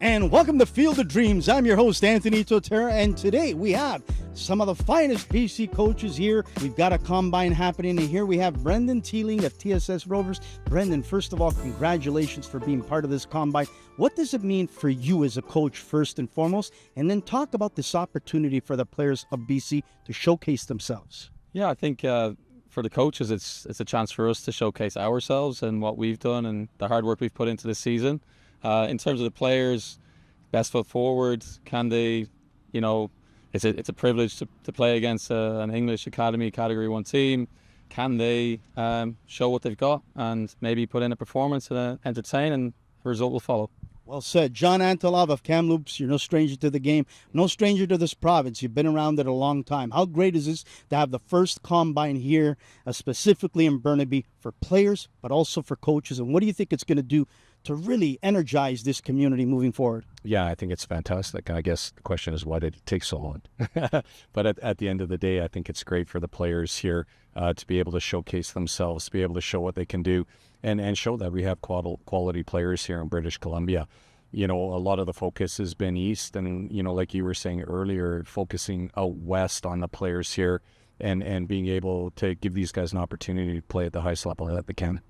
And welcome to Field of Dreams. I'm your host, Anthony Totera, and today we have some of the finest BC coaches here. We've got a combine happening, and here we have Brendan Teeling of TSS Rovers. Brendan, first of all, congratulations for being part of this combine. What does it mean for you as a coach, first and foremost? And then talk about this opportunity for the players of BC to showcase themselves. Yeah, I think for the coaches, it's a chance for us to showcase ourselves and what we've done and the hard work we've put into this season. In terms of the players, best foot forward, can they, it's a privilege to play against an English Academy Category 1 team. Can they show what they've got and maybe put in a performance and entertain, and the result will follow. Well said. John Antelov of Kamloops, you're no stranger to the game, no stranger to this province. You've been around it a long time. How great is this to have the first combine here, specifically in Burnaby, for players, but also for coaches? And what do you think it's going to do to really energize this community moving forward? Yeah, I think it's fantastic. I guess the question is, why did it take so long? But at the end of the day, I think it's great for the players here to be able to showcase themselves, to be able to show what they can do, and show that we have quality players here in British Columbia. A lot of the focus has been east, and, like you were saying earlier, focusing out west on the players here and being able to give these guys an opportunity to play at the highest level that they can.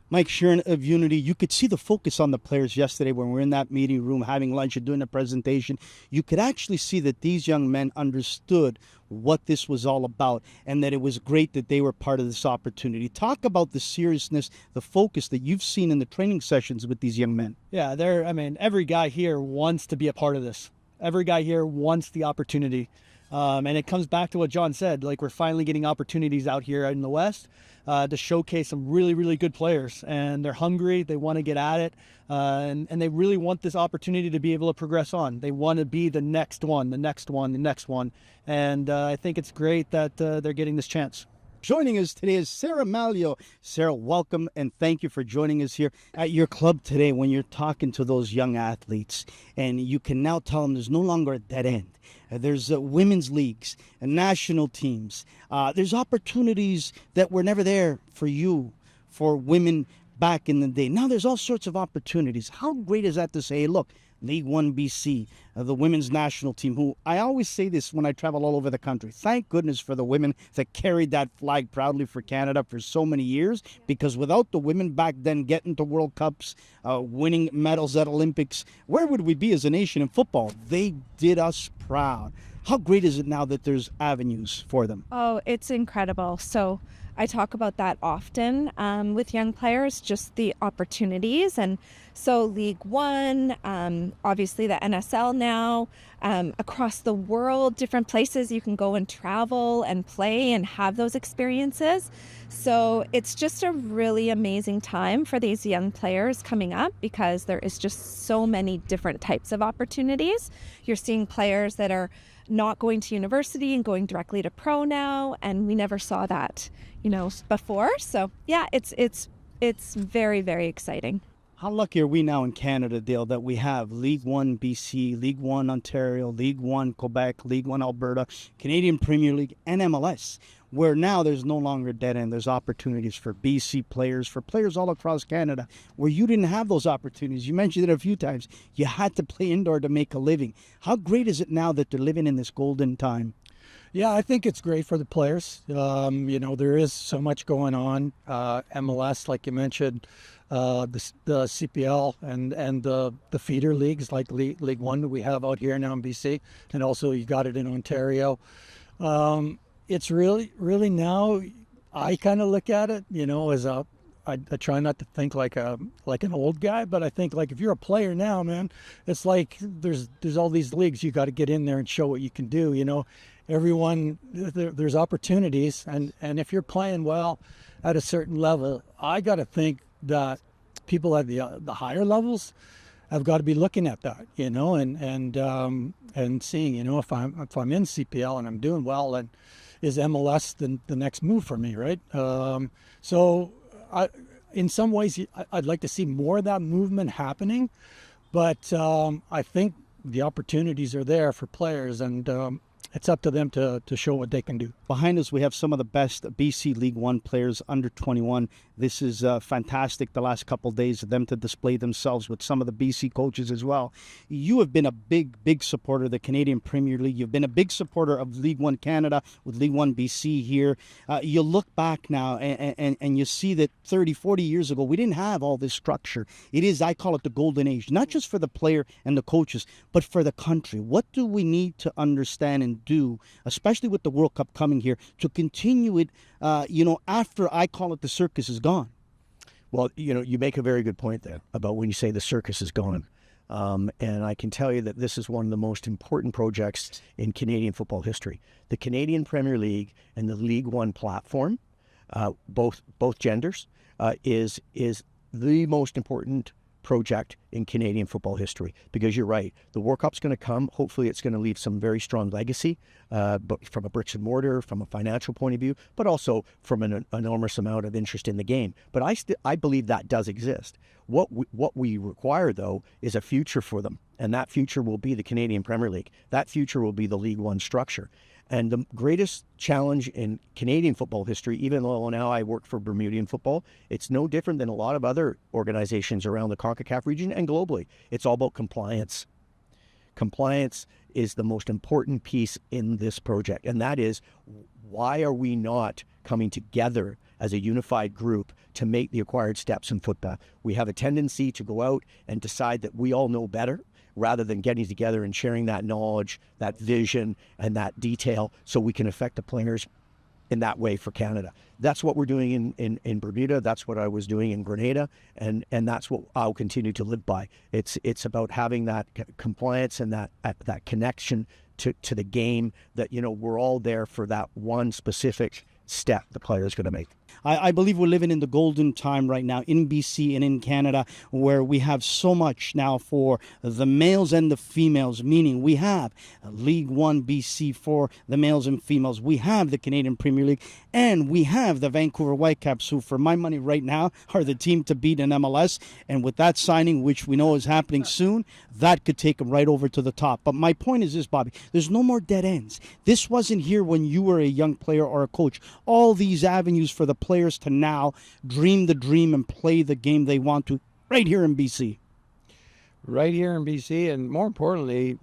Mike Sheeran of Unity, you could see the focus on the players yesterday when we were in that meeting room having lunch and doing the presentation. You could actually see that these young men understood what this was all about and that it was great that they were part of this opportunity. Talk about the seriousness, the focus that you've seen in the training sessions with these young men. Yeah, every guy here wants to be a part of this. Every guy here wants the opportunity. And it comes back to what John said, like we're finally getting opportunities out here in the West to showcase some really, really good players. And they're hungry, they want to get at it, and they really want this opportunity to be able to progress on. They want to be the next one, the next one, the next one. And I think it's great that they're getting this chance. Joining us today is Sarah Malio. Sarah, welcome and thank you for joining us here at your club today when you're talking to those young athletes. And you can now tell them there's no longer a dead end. There's women's leagues and national teams. There's opportunities that were never there for you, for women back in the day. Now there's all sorts of opportunities. How great is that to say, hey, look, League1 BC, the women's national team, who I always say this when I travel all over the country. Thank goodness for the women that carried that flag proudly for Canada for so many years, because without the women back then getting to World Cups, winning medals at Olympics, where would we be as a nation in football? They did us proud. How great is it now that there's avenues for them? Oh, it's incredible. So I talk about that often with young players, just the opportunities. And so League1, obviously the NSL now, across the world, different places you can go and travel and play and have those experiences. So it's just a really amazing time for these young players coming up because there is just so many different types of opportunities. You're seeing players that are not going to university and going directly to pro now, and we never saw that, before. So yeah, it's very, very exciting. How lucky are we now in Canada, Dale, that we have League1 BC, League1 Ontario, League1 Quebec, League1 Alberta, Canadian Premier League, and MLS, where now there's no longer a dead end. There's opportunities for BC players, for players all across Canada, where you didn't have those opportunities. You mentioned it a few times. You had to play indoor to make a living. How great is it now that they're living in this golden time? Yeah, I think it's great for the players. There is so much going on. MLS, like you mentioned, the CPL and the feeder leagues like League 1 that we have out here now in BC, and also you got it in Ontario. It's really, really now, I kind of look at it, as I try not to think like an old guy, but I think like if you're a player now, man, it's like there's all these leagues. You got to get in there and show what you can do. Everyone, there's opportunities, and if you're playing well at a certain level, I got to think that people at the higher levels have got to be looking at that, and seeing, if I'm in CPL and I'm doing well, and is MLS the next move for me, right? So in some ways, I'd like to see more of that movement happening, but I think the opportunities are there for players, and it's up to them to show what they can do. Behind us, we have some of the best BC League One players under 21. This is fantastic, the last couple of days of them to display themselves with some of the BC coaches as well. You have been a big supporter of the Canadian Premier League. You've been a big supporter of League One Canada with League1 BC here. You look back now and you see that 30, 40 years ago, we didn't have all this structure. It is, I call it the golden age, not just for the player and the coaches, but for the country. What do we need to understand and do, especially with the World Cup coming here, to continue it, after, I call it, the circus is gone? Well, you make a very good point there about when you say the circus is gone. And I can tell you that this is one of the most important projects in Canadian football history. The Canadian Premier League and the League One platform, both genders, is the most important project in Canadian football history, because you're right, the World Cup's going to come. Hopefully it's going to leave some very strong legacy, but from a bricks and mortar, from a financial point of view, but also from an enormous amount of interest in the game. But I believe that does exist. What we require, though, is a future for them, and that future will be the Canadian Premier League. That future will be the League One structure. And the greatest challenge in Canadian football history, even though now I work for Bermudian football, it's no different than a lot of other organizations around the CONCACAF region and globally. It's all about compliance. Compliance is the most important piece in this project. And that is, why are we not coming together as a unified group to make the acquired steps in football? We have a tendency to go out and decide that we all know better, rather than getting together and sharing that knowledge, that vision, and that detail so we can affect the players in that way for Canada. That's what we're doing in Bermuda. That's what I was doing in Grenada, and that's what I'll continue to live by. It's about having that compliance and that connection to the game, that we're all there for that one specific step the player is going to make. I believe we're living in the golden time right now in BC and in Canada, where we have so much now for the males and the females, meaning we have League1 BC for the males and females. We have the Canadian Premier League, and we have the Vancouver Whitecaps, who, for my money right now, are the team to beat in MLS. And with that signing, which we know is happening soon, that could take them right over to the top. But my point is this, Bobby, there's no more dead ends. This wasn't here when you were a young player or a coach. All these avenues for the players to now dream the dream and play the game they want to right here in BC. Right here in BC, and more importantly,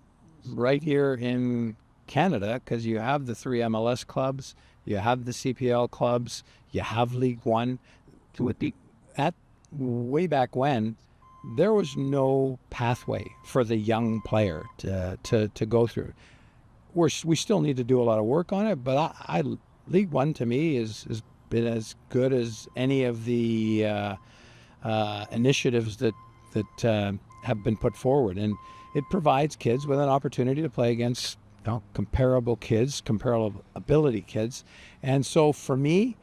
right here in Canada, because you have the 3 MLS clubs, you have the CPL clubs, you have League One. Way back when, there was no pathway for the young player to go through. We still need to do a lot of work on it, but League One to me is been as good as any of the initiatives that have been put forward, and it provides kids with an opportunity to play against comparable kids, comparable ability kids. And so for me,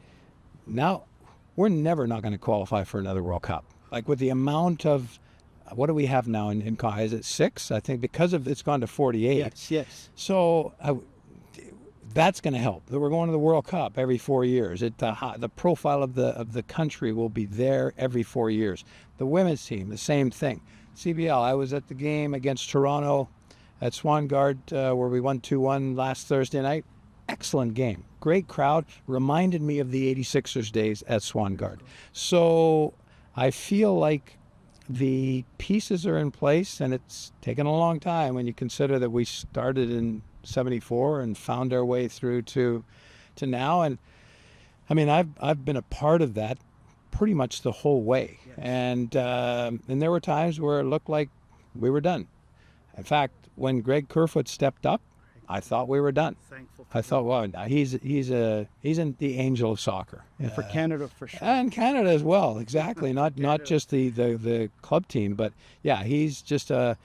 now we're never not going to qualify for another World Cup. Like, with the amount of what do we have now in COI? Is it 6? I think because of it's gone to 48. Yes. So that's going to help. We're going to the World Cup every 4 years. The profile of the country will be there every 4 years. The women's team, the same thing. CBL, I was at the game against Toronto at Swangard where we won 2-1 last Thursday night. Excellent game. Great crowd. Reminded me of the 86ers days at Swangard. So I feel like the pieces are in place, and it's taken a long time when you consider that we started in 74 and found our way through to now. And I mean, I've been a part of that pretty much the whole way. Yes. And there were times where it looked like we were done. In fact, when Greg Kerfoot stepped up, I thought we were done. I thought, wow, he's the angel of soccer. And for Canada, for sure. And Canada as well, exactly. Not just the club team, but yeah, he's just and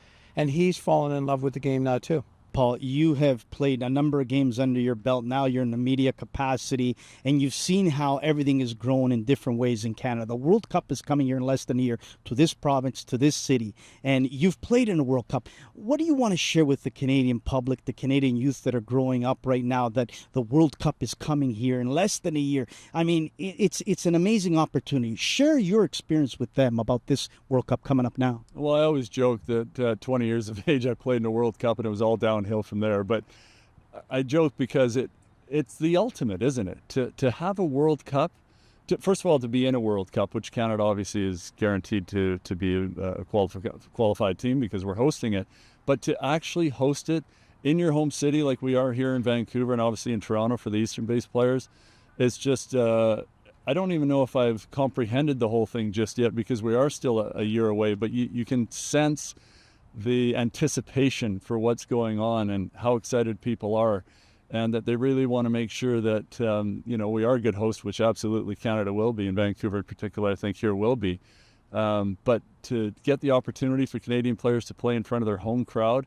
he's fallen in love with the game now too. Paul, you have played a number of games under your belt. Now you're in the media capacity, and you've seen how everything has grown in different ways in Canada. The World Cup is coming here in less than a year to this province, to this city, and you've played in a World Cup. What do you want to share with the Canadian public, the Canadian youth that are growing up right now, that the World Cup is coming here in less than a year? I mean, it's an amazing opportunity. Share your experience with them about this World Cup coming up now. Well, I always joke that 20 years of age I played in a World Cup and it was all downhill from there. But I joke because it's the ultimate, isn't it? To have a World Cup, first of all, to be in a World Cup, which Canada obviously is guaranteed to be a qualified team because we're hosting it, but to actually host it in your home city like we are here in Vancouver and obviously in Toronto for the Eastern-based players, it's just, I don't even know if I've comprehended the whole thing just yet because we are still a year away, but you can sense the anticipation for what's going on and how excited people are, and that they really want to make sure that we are a good host, which absolutely Canada will be, in Vancouver in particular, I think here will be. But to get the opportunity for Canadian players to play in front of their home crowd,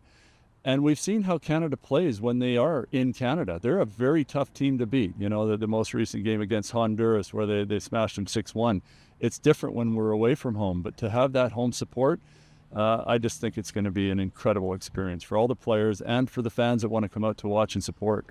and we've seen how Canada plays when they are in Canada. They're a very tough team to beat. The most recent game against Honduras where they smashed them 6-1. It's different when we're away from home, but to have that home support, I just think it's going to be an incredible experience for all the players and for the fans that want to come out to watch and support.